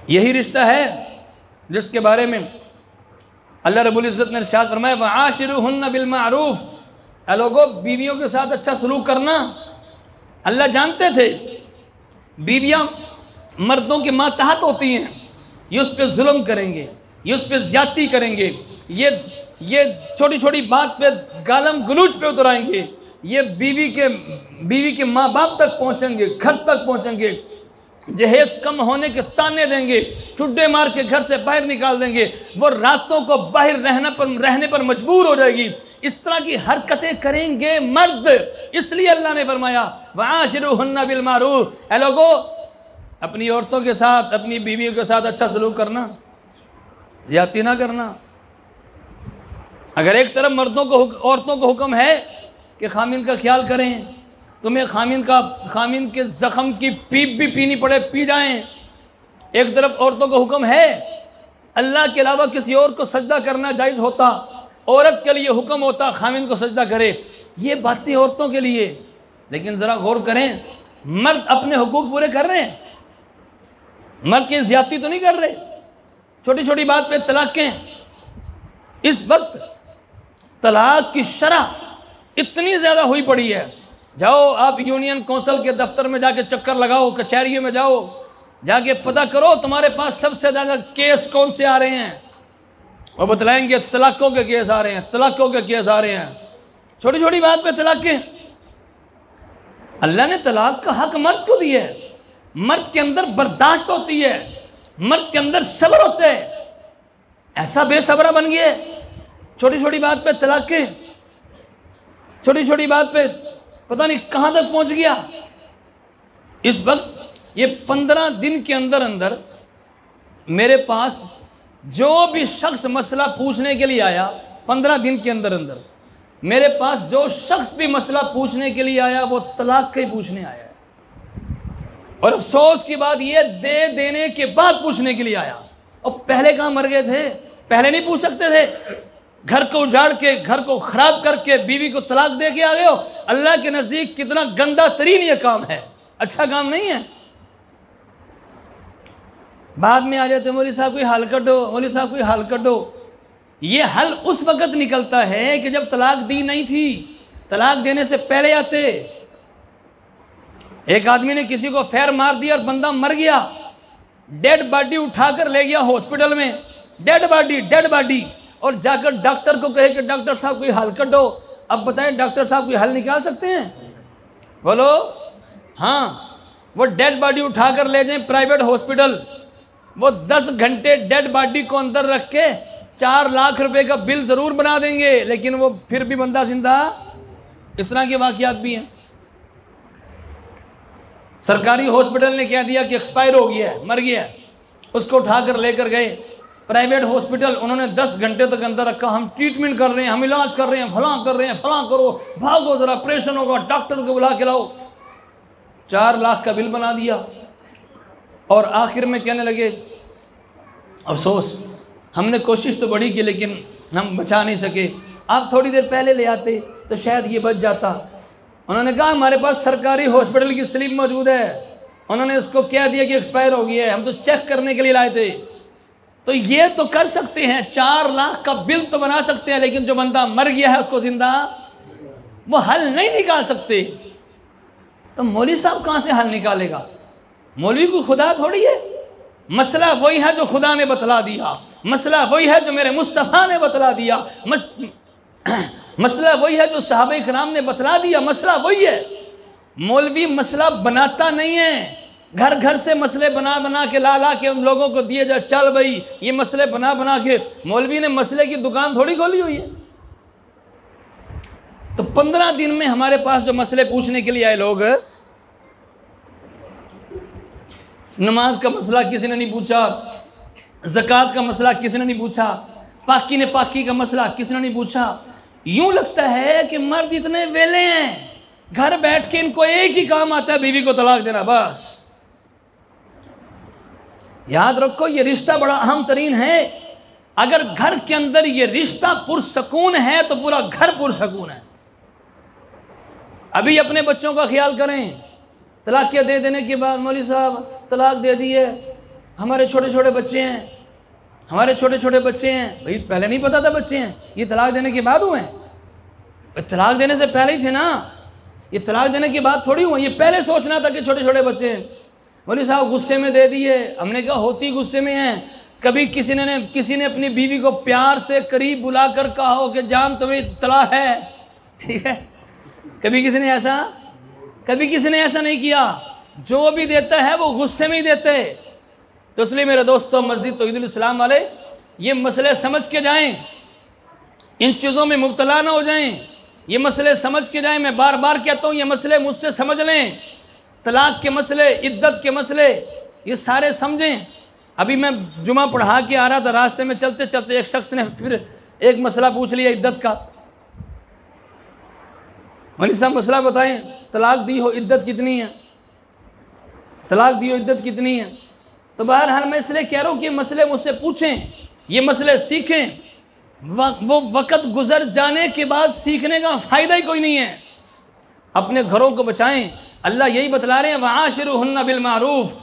यही रिश्ता है जिसके बारे में अल्लाह रब्बुल इज़्ज़त ने इरशाद फरमाया वआशिरुहुन्ना बिल मारूफ, लोगों बीवियों के साथ अच्छा सलूक करना। अल्लाह जानते थे बीवियाँ मर्दों के मातहत होती हैं, ये उस पर जुल्म करेंगे, ये उस पर ज़्यादती करेंगे, ये छोटी छोटी बात पे गालम गलूच पे उतराएंगे, ये बीवी के माँ बाप तक पहुँचेंगे, घर तक पहुँचेंगे, जहेज कम होने के ताने देंगे, चुड्डे मार के घर से बाहर निकाल देंगे, वो रातों को बाहर रहने पर मजबूर हो जाएगी। इस तरह की हरकतें करेंगे मर्द। इसलिए अल्लाह ने फरमाया वआशिरुहुन्ना बिल मारूफ, ए लोगों अपनी औरतों के साथ, अपनी बीवियों के साथ अच्छा सलूक करना, ज्यादती ना करना। अगर एक तरफ औरतों को हुक्म है कि खामिन का ख्याल करें, तुम्हें खामिन के ज़ख़म की पीप भी पीनी पड़े पी जाएं, एक तरफ औरतों को हुक्म है अल्लाह के अलावा किसी और को सजदा करना जायज़ होता, औरत के लिए हुक्म होता खामिन को सजदा करे। ये बातें औरतों के लिए, लेकिन ज़रा गौर करें मर्द अपने हुकूक पूरे कर रहे हैं, मर्द की ज़्यादती तो नहीं कर रहे। छोटी छोटी बात पे तलाक़ें, इस वक्त तलाक़ की शरह इतनी ज़्यादा हुई पड़ी है। जाओ आप यूनियन कौंसिल के दफ्तर में जाके चक्कर लगाओ, कचहरियों में जाओ, जाके पता करो तुम्हारे पास सबसे ज़्यादा केस कौन से आ रहे हैं, वो बतलाएंगे तलाक़ों के केस आ रहे हैं, तलाक़ों के केस आ रहे हैं। छोटी छोटी बात पे तलाक़ें। अल्लाह ने तलाक़ का हक मर्द को दिया है, मर्द के अंदर बर्दाश्त होती है, मर्द के अंदर सब्र होता है, ऐसा बेसब्रा बन गया। छोटी छोटी बात पे तलाक़ें, छोटी छोटी बात पे पता नहीं कहाँ तक पहुँच गया। इस वक्त ये 15 दिन के अंदर अंदर मेरे पास जो भी शख्स मसला पूछने के लिए आया, 15 दिन के अंदर अंदर मेरे पास जो शख्स भी मसला पूछने के लिए आया वो तलाक का ही पूछने आया है। और अफसोस की बात ये दे देने के बाद पूछने के लिए आया। और पहले कहाँ मर गए थे, पहले नहीं पूछ सकते थे? घर को उजाड़ के, घर को खराब करके बीवी को तलाक दे के आ गए हो। अल्लाह के नज़दीक कितना गंदा तरीन ये काम है, अच्छा काम नहीं है। बाद में आ जाते मौलवी साहब कोई हल कर दो, मौलवी साहब कोई हल कर दो। ये हल उस वक़्त निकलता है कि जब तलाक दी नहीं थी, तलाक देने से पहले आते। एक आदमी ने किसी को फैर मार दिया और बंदा मर गया, डेड बॉडी उठाकर ले गया हॉस्पिटल में, डेड बॉडी, और जाकर डॉक्टर को कहे कि डॉक्टर साहब कोई हल कर दो। अब बताएं डॉक्टर साहब कोई हल निकाल सकते हैं? बोलो हाँ। वो डेड बॉडी उठाकर ले जाएं प्राइवेट हॉस्पिटल, वो 10 घंटे डेड बॉडी को अंदर रख के 4 लाख रुपए का बिल ज़रूर बना देंगे, लेकिन वो फिर भी बंदा जिंदा। इस तरह के वाक़यात भी हैं। सरकारी हॉस्पिटल ने कह दिया कि एक्सपायर हो गया है, मर गया है, उसको उठाकर लेकर गए प्राइवेट हॉस्पिटल, उन्होंने 10 घंटे तक अंदर रखा। हम ट्रीटमेंट कर रहे हैं, हम इलाज कर रहे हैं, फलां कर रहे हैं, फलां करो, भागो ज़रा, ऑपरेशन होगा, डॉक्टर को बुला के लाओ। 4 लाख का बिल बना दिया। और आखिर में कहने लगे अफसोस, हमने कोशिश तो बड़ी की लेकिन हम बचा नहीं सके, आप थोड़ी देर पहले ले आते तो शायद ये बच जाता। उन्होंने कहा हमारे पास सरकारी हॉस्पिटल की स्लिप मौजूद है। उन्होंने इसको कह दिया कि एक्सपायर हो गया है, हम तो चेक करने के लिए लाए थे। तो ये तो कर सकते हैं, 4 लाख का बिल तो बना सकते हैं, लेकिन जो बंदा मर गया है उसको जिंदा वो हल नहीं निकाल सकते। तो मौलवी साहब कहाँ से हल निकालेगा? मौलवी को खुदा थोड़ी है। मसला वही है जो खुदा ने बतला दिया, मसला वही है जो मेरे मुस्तफ़ा ने बतला दिया, मसला वही है जो सहाबा किराम ने बतला दिया, मसला वही है। मौलवी मसला बनाता नहीं है, घर घर से मसले बना बना के ला के उन लोगों को दिए जा, चल भाई ये मसले बना के। मौलवी ने मसले की दुकान थोड़ी खोली हुई है। तो 15 दिन में हमारे पास जो मसले पूछने के लिए आए लोग, नमाज का मसला किसी ने नहीं पूछा, ज़कात का मसला किसी ने नहीं पूछा, पाकी का मसला किसी ने नहीं पूछा। यूं लगता है कि मर्द इतने वेले हैं, घर बैठ के इनको एक ही काम आता है, बीवी को तलाक देना बस। याद रखो ये रिश्ता बड़ा अहम तरीन है। अगर घर के अंदर ये रिश्ता पुरसकून है तो पूरा घर पुरसकून है। अभी अपने बच्चों का ख्याल करें। तलाक दे देने के बाद मौलवी साहब तलाक दे दिए, हमारे छोटे छोटे बच्चे हैं, हमारे छोटे छोटे बच्चे हैं। भाई पहले नहीं पता था बच्चे हैं, ये तलाक देने के बाद हुए हैं? तलाक देने से पहले ही थे ना, ये तलाक देने के बाद थोड़ी हुए। ये पहले सोचना था कि छोटे छोटे बच्चे हैं। मौलवी साहब गुस्से में दे दिए। हमने कहा होती गुस्से में हैं। कभी किसी ने अपनी बीवी को प्यार से करीब बुलाकर कहा हो कि जान तुम्हें तलाक है, ठीक है? कभी किसी ने ऐसा नहीं किया। जो भी देता है वो गुस्से में ही देते हैं। तो इसलिए मेरे दोस्तों, मस्जिद तौहीदुल इस्लाम वाले ये मसले समझ के जाएं, इन चीज़ों में मुब्तला ना हो जाएं, ये मसले समझ के जाएं। मैं बार बार कहता हूँ ये मसले मुझसे समझ लें। तलाक के मसले, इद्दत के मसले, ये सारे समझें। अभी मैं जुमा पढ़ा के आ रहा था, रास्ते में चलते चलते एक शख्स ने फिर एक मसला पूछ लिया इद्दत का। मौलवी साहब मसला बताएं, तलाक दी हो इद्दत कितनी है, तलाक दी हो इद्दत कितनी है? तो बहरहाल मैं इसलिए कह रहा हूँ कि मसले मुझसे पूछें, ये मसले सीखें। वो वक़्त गुजर जाने के बाद सीखने का फ़ायदा ही कोई नहीं है। अपने घरों को बचाएं। अल्लाह यही बतला रहे हैं, वआशिरुहुन्ना बिल मारूफ,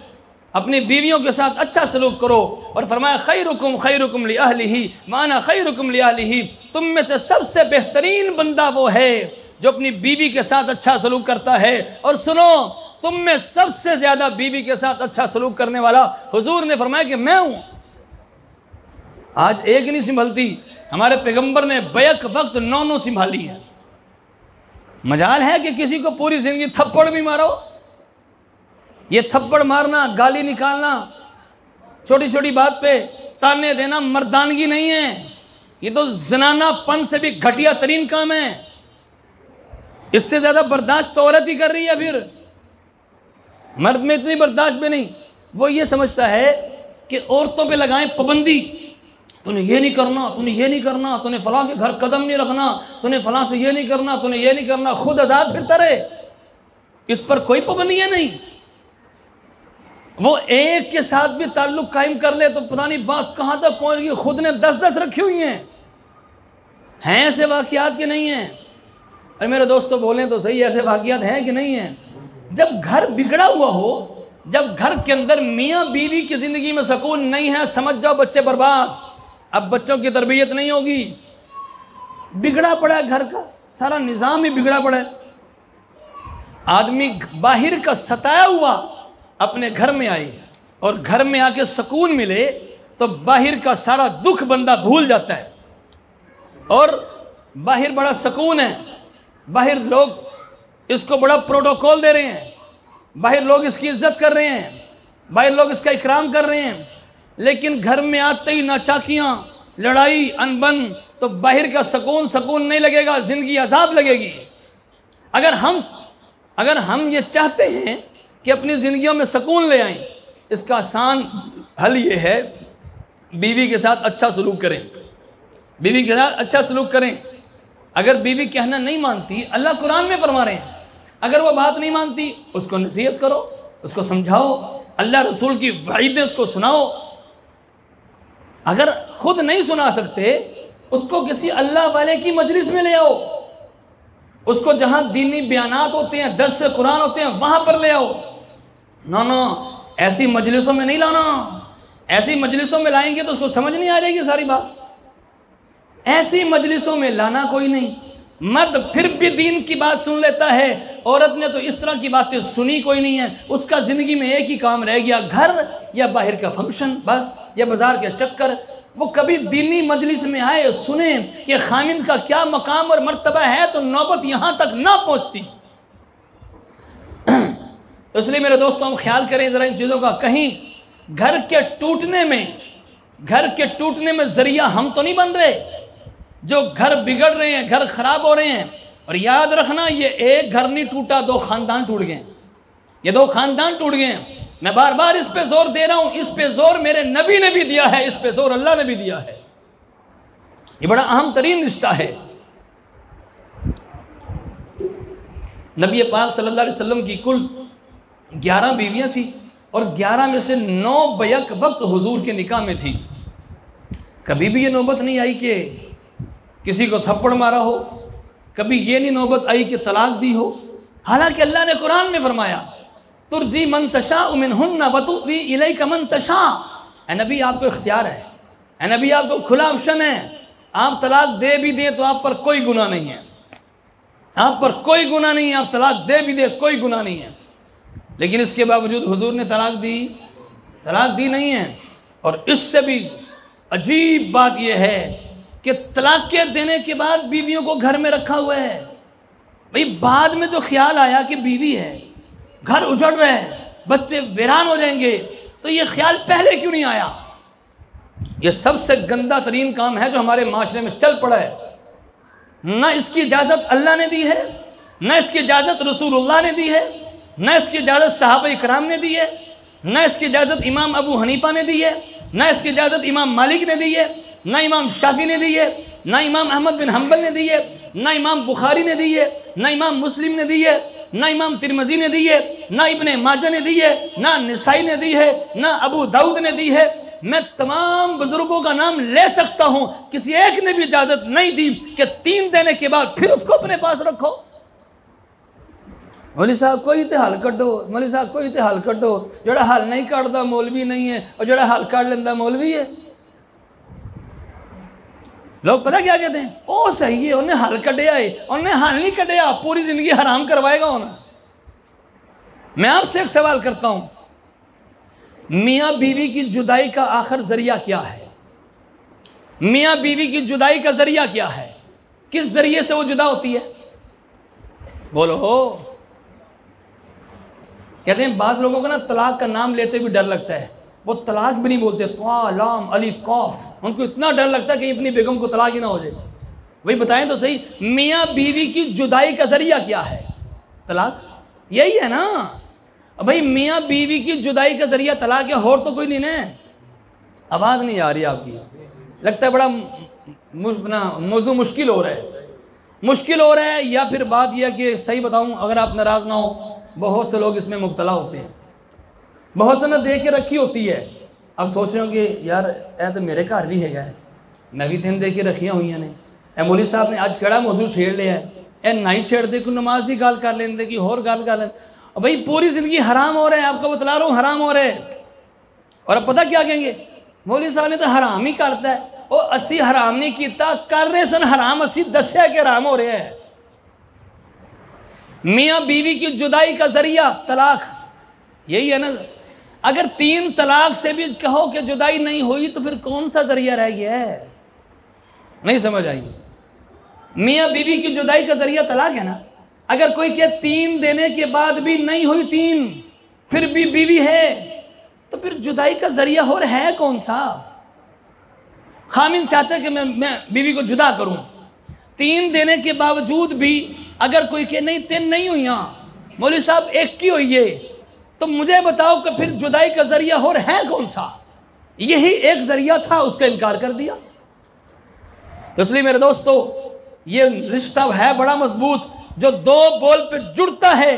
अपनी बीवियों के साथ अच्छा सलूक करो। और फरमाया खैरुकुम खैरुकुम लिअहलिही माना खैरुकुम लिअहलिही, तुम में से सबसे बेहतरीन बंदा वो है जो अपनी बीवी के साथ अच्छा सलूक करता है। और सुनो, तुम में सबसे ज़्यादा बीवी के साथ अच्छा सलूक करने वाला हुजूर ने फरमाया कि मैं हूँ। आज एक नहीं संभलती, हमारे पैगंबर ने बैक वक्त 9 संभाली है। मजाल है कि किसी को पूरी ज़िंदगी थप्पड़ भी मारो। ये थप्पड़ मारना, गाली निकालना, छोटी छोटी बात पे ताने देना मर्दानगी नहीं है। ये तो ज़नानापन से भी घटिया तरीन काम है। इससे ज़्यादा बर्दाश्त तो औरत ही कर रही है। फिर मर्द में इतनी बर्दाश्त भी नहीं। वो ये समझता है कि औरतों पे लगाएं पाबंदी, तूने ये नहीं करना, तूने ये नहीं करना, तूने फलां के घर कदम नहीं रखना, तूने फलां से ये नहीं करना, तूने ये नहीं करना। खुद आज़ाद फिरता रहे, इस पर कोई पाबंदियाँ नहीं। वो एक के साथ भी ताल्लुक़ कायम कर ले तो पता नहीं बात कहाँ तक पहुँच गई। खुद ने 10-10 रखी हुई हैं ऐसे वाक़यात के नहीं हैं। अरे मेरे दोस्तों बोलें तो सही, ऐसे वाक़यात हैं कि नहीं हैं? जब घर बिगड़ा हुआ हो, जब घर के अंदर मियाँ बीवी की ज़िंदगी में सुकून नहीं है, समझ जाओ बच्चे बर्बाद। अब बच्चों की तरबियत नहीं होगी। बिगड़ा पड़ा है घर का सारा निज़ाम ही बिगड़ा पड़ा है। आदमी बाहर का सताया हुआ अपने घर में आए और घर में आके सुकून मिले तो बाहर का सारा दुख बंदा भूल जाता है। और बाहर बड़ा सुकून है, बाहर लोग इसको बड़ा प्रोटोकॉल दे रहे हैं, बाहर लोग इसकी इज्जत कर रहे हैं, बाहर लोग इसका इकराम कर रहे हैं। लेकिन घर में आते ही नाचाकियाँ, लड़ाई, अनबन, तो बाहर का सुकून नहीं लगेगा, ज़िंदगी अज़ाब लगेगी। अगर हम ये चाहते हैं कि अपनी ज़िंदगियों में सुकून ले आएं, इसका आसान हल ये है, बीवी के साथ अच्छा सलूक करें, बीवी के साथ अच्छा सलूक करें। अगर बीवी कहना नहीं मानती, अल्लाह कुरान में फरमा रहे हैं, अगर वो बात नहीं मानती उसको नसीहत करो, उसको समझाओ, अल्लाह रसूल की वईदें उसको सुनाओ। अगर खुद नहीं सुना सकते उसको किसी अल्लाह वाले की मजलिस में ले आओ, उसको जहाँ दीनी बयानात होते हैं, दर्स कुरान होते हैं, वहाँ पर ले आओ। ना ऐसी मजलिसों में नहीं लाना। ऐसी मजलिसों में लाएंगे तो उसको समझ नहीं आ जाएगी सारी बात। ऐसी मजलिसों में लाना कोई नहीं। मर्द फिर भी दीन की बात सुन लेता है, औरत ने तो इस तरह की बातें सुनी कोई नहीं है। उसका ज़िंदगी में एक ही काम रह गया, घर या बाहर का फंक्शन बस, या बाज़ार के चक्कर। वो कभी दीनी मजलिस में आए, सुने कि खामिंद का क्या मकाम और मर्तबा है, तो नौबत यहाँ तक ना पहुँचती। तो इसलिए मेरे दोस्तों, हम ख्याल करें ज़रा इन चीज़ों का। कहीं घर के टूटने में ज़रिया हम तो नहीं बन रहे। जो घर बिगड़ रहे हैं, घर ख़राब हो रहे हैं। और याद रखना, ये एक घर नहीं टूटा, 2 ख़ानदान टूट गए। ये 2 ख़ानदान टूट गए। मैं बार बार इस पे जोर दे रहा हूँ। इस पे जोर मेरे नबी ने भी दिया है, इस पे जोर अल्लाह ने भी दिया है। ये बड़ा अहम तरीन रिश्ता है। नबी पाक सल्लल्लाहु अलैहि वसल्लम की कुल 11 बीवियाँ थी और 11 में से 9 बैक वक्त हुजूर के निकाह में थी। कभी भी ये नौबत नहीं आई कि किसी को थप्पड़ मारा हो, कभी ये नहीं नौबत आई कि तलाक दी हो। हालांकि अल्लाह ने कुरान में फरमाया, तुरजी मन तशा मिनहुन्ना व तुवी इलैका मन तशा। ए नबी आपको इख्तियार है, ए नबी आपको खुला ऑप्शन है, आप तलाक दे भी दें तो आप पर कोई गुनाह नहीं है, आप पर कोई गुनाह नहीं है, आप तलाक दे भी दे कोई गुनाह नहीं है। लेकिन इसके बावजूद हुजूर ने तलाक दी नहीं है। और इससे भी अजीब बात यह है कि तलाक के देने के बाद बीवियों को घर में रखा हुआ है। भाई बाद में जो ख्याल आया कि बीवी है, घर उजड़ रहे हैं, बच्चे वीरान हो जाएंगे, तो ये ख्याल पहले क्यों नहीं आया? ये सबसे गंदा तरीन काम है जो हमारे माशरे में चल पड़ा है। ना इसकी इजाज़त अल्लाह ने दी है, ना इसकी इजाज़त रसूलुल्लाह ने दी है, ना इसकी इजाज़त सहाबा इकराम ने दी है, ना इसकी इजाज़त इमाम अबू हनीफा ने दी है, ना इसकी इजाज़त इमाम मालिक ने दी है, ना इमाम शाफी ने दी है, ना इमाम अहमद बिन हम्बल ने दी है, ना इमाम बुखारी ने दी है, ना इमाम मुस्लिम ने दी है, ना इमाम तिरमिज़ी ने दी है, ना इब्ने माजा ने दी है, ना निसाई ने दी है, ना अबू दाऊद ने दी है। मैं तमाम बुजुर्गों का नाम ले सकता हूं, किसी एक ने भी इजाज़त नहीं दी कि 3 देने के बाद फिर उसको अपने पास रखो। मौलवी साहब कोई तो हल कटो, मौलवी साहब कोई तो हल कटो, जोड़ा हल नहीं कटता मौलवी नहीं है, और जोड़ा हल कट लेंदा मौलवी है। लोग पता क्या कहते हैं, ओ सही है, उन्हें हल कटिया है, उन्हें हल नहीं कटिया, पूरी जिंदगी हराम करवाएगा उन्हें। मैं आपसे एक सवाल करता हूं, मियाँ बीवी की जुदाई का आखिर जरिया क्या है? मियाँ बीवी की जुदाई का जरिया क्या है? किस जरिए से वो जुदा होती है? बोलो। कहते हैं बाज़ लोगों को ना तलाक का नाम लेते भी डर लगता है, वो तलाक भी नहीं बोलते, त्वा लाम अलिफ कौफ, उनको इतना डर लगता है कि अपनी बेगम को तलाक ही ना हो जाए। वही बताएं तो सही, मियाँ बीवी की जुदाई का जरिया क्या है? तलाक, यही है ना। अब भाई मियाँ बीवी की जुदाई का जरिया तलाक है, और तो कोई नहीं ना। आवाज़ नहीं आ रही आपकी, लगता है बड़ा मौजू मुश्किल हो रहा है, मुश्किल हो रहा है। या फिर बात यह कि सही बताऊं, अगर आप नाराज़ ना हो, बहुत से लोग इसमें मुब्तला होते हैं, बहुत से ना दे के रखी होती है। अब सोच रहे हो कि यार ऐ तो मेरे घर भी है, मैं भी 3 दे के रखियाँ हुई ने, ए मौलवी साहब ने अज केड़ा मौजू छेड़ लिया है, ए नहीं छेड़ दे, कोई नमाज की गल कर लेंदे, कि होर गल कर लें। भाई पूरी ज़िंदगी हराम हो रहे हैं, आपको बतला रहा हूँ हराम हो रहे हैं। और अब पता क्या कहेंगे, मौलवी साहब ने तो हराम ही करता है। वो असी हराम नहीं किया, कर रहे सन हराम, असी दस्या कि हराम हो रहे हैं। मियाँ बीवी की जुदाई का जरिया तलाक, यही है ना। अगर 3 तलाक से भी कहो कि जुदाई नहीं हुई, तो फिर कौन सा जरिया रह गया है? नहीं समझ आई। मियाँ बीवी की जुदाई का जरिया तलाक है ना। अगर कोई के 3 देने के बाद भी नहीं हुई 3, फिर भी बीवी है, तो फिर जुदाई का जरिया हो रहा है कौन सा? खामिन चाहते कि मैं बीवी को जुदा करूं, 3 देने के बावजूद भी अगर कोई के नहीं 3 नहीं हुई, मौलवी साहब 1 की हुई है, तो मुझे बताओ कि फिर जुदाई का जरिया हो रहा है कौन सा? यही एक जरिया था, उसका इनकार कर दिया। इसलिए मेरे दोस्तों, ये रिश्ता है बड़ा मजबूत, जो 2 बोल पे जुड़ता है,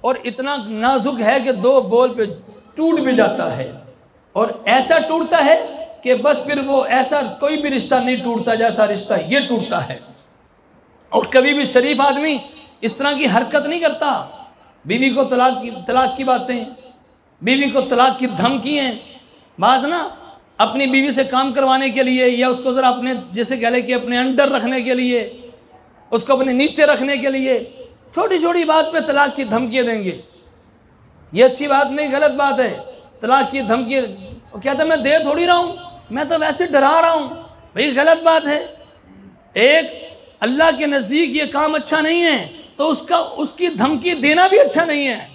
और इतना नाजुक है कि 2 बोल पे टूट भी जाता है। और ऐसा टूटता है कि बस फिर वो ऐसा कोई भी रिश्ता नहीं टूटता जैसा रिश्ता ये टूटता है। और कभी भी शरीफ आदमी इस तरह की हरकत नहीं करता। बीवी को तलाक की बातें, बीवी को तलाक की धमकियाँ, बाज़ ना अपनी बीवी से काम करवाने के लिए, या उसको ज़रा अपने जैसे कह लें कि अपने अंडर रखने के लिए, उसको अपने नीचे रखने के लिए छोटी छोटी बात पे तलाक की धमकियाँ देंगे। ये अच्छी बात नहीं, गलत बात है। तलाक की धमकी कहता मैं दे थोड़ी रहा हूँ, मैं तो वैसे डरा रहा हूँ। भाई गलत बात है। एक अल्लाह के नज़दीक ये काम अच्छा नहीं है, तो उसकी धमकी देना भी अच्छा नहीं है।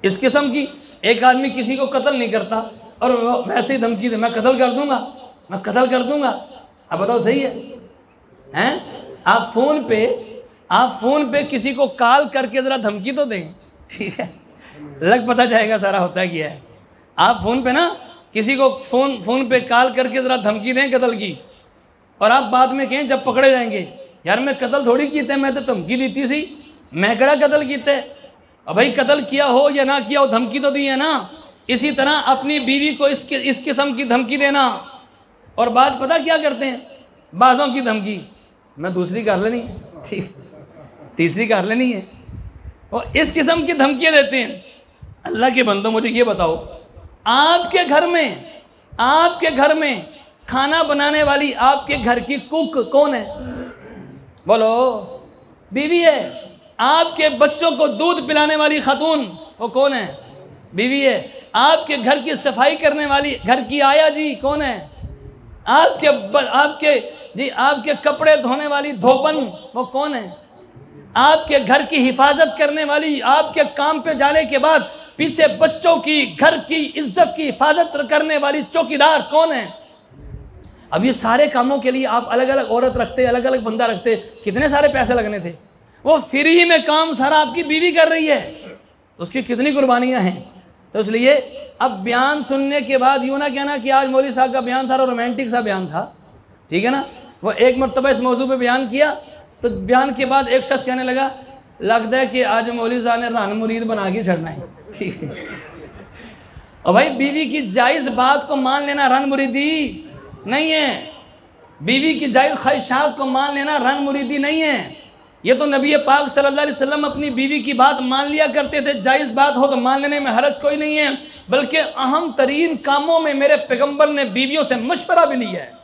इस किस्म की एक आदमी किसी को कत्ल नहीं करता और वैसे ही धमकी दे, मैं कत्ल कर दूंगा, मैं कत्ल कर दूंगा। अब बताओ सही है? आप फ़ोन पे किसी को कॉल करके ज़रा धमकी तो दें, ठीक है, लग पता जाएगा सारा होता क्या है। आप फ़ोन पे ना किसी को फ़ोन पे कॉल करके ज़रा धमकी दें कत्ल की, और आप बाद में कहें जब पकड़े जाएंगे, यार मैं कत्ल थोड़ी कीते, मैं तो धमकी दी थी सी, मैं कड़ा कत्ल कीते। अब भाई कत्ल किया हो या ना किया हो, धमकी तो दी है ना। इसी तरह अपनी बीवी को इस किस्म की धमकी देना। और बाज़ पता क्या करते हैं, बाज़ों की धमकी, मैं दूसरी कर लेनी है, ठीक, तीसरी कर लेनी है, और इस किस्म की धमकियाँ देते हैं। अल्लाह के बंदो मुझे ये बताओ, आपके घर में खाना बनाने वाली आपके घर की कुक कौन है? बोलो, बीवी है। आपके बच्चों को दूध पिलाने वाली खातून वो कौन है? बीवी है। आपके घर की सफाई करने वाली घर की आया जी कौन है? आपके कपड़े धोने वाली धोबन वो कौन है? आपके घर की हिफाजत करने वाली, आपके काम पे जाने के बाद पीछे बच्चों की, घर की इज्जत की हिफाजत करने वाली चौकीदार कौन है? अब ये सारे कामों के लिए आप अलग अलग औरत रखते, अलग अलग बंदा रखते, कितने सारे पैसे लगने थे। वो फ्री में काम सारा आपकी बीवी कर रही है, तो उसकी कितनी कुर्बानियां हैं। तो इसलिए अब बयान सुनने के बाद यूँ ना कहना कि आज मौलवी साहब का बयान सारा रोमांटिक सा बयान था, ठीक है ना। वो एक मरतबा इस मौजू पे बयान किया तो बयान के बाद एक शख्स कहने लगा, लगता है कि आज मौलवी साहब ने रान मुरीद बना के छड़ना है। ठीक है। और भाई बीवी की जायज़ बात को मान लेना रन मुरीदी नहीं है। बीवी की जायज़ ख्वाहिशात को मान लेना रन मुरीदी नहीं है। ये तो नबी पाक सल्लल्लाहु अलैहि वसल्लम अपनी बीवी की बात मान लिया करते थे। जायज़ बात हो तो मान लेने में हरज कोई नहीं है, बल्कि अहम तरीन कामों में मेरे पैगंबर ने बीवियों से मशवरा भी लिया है।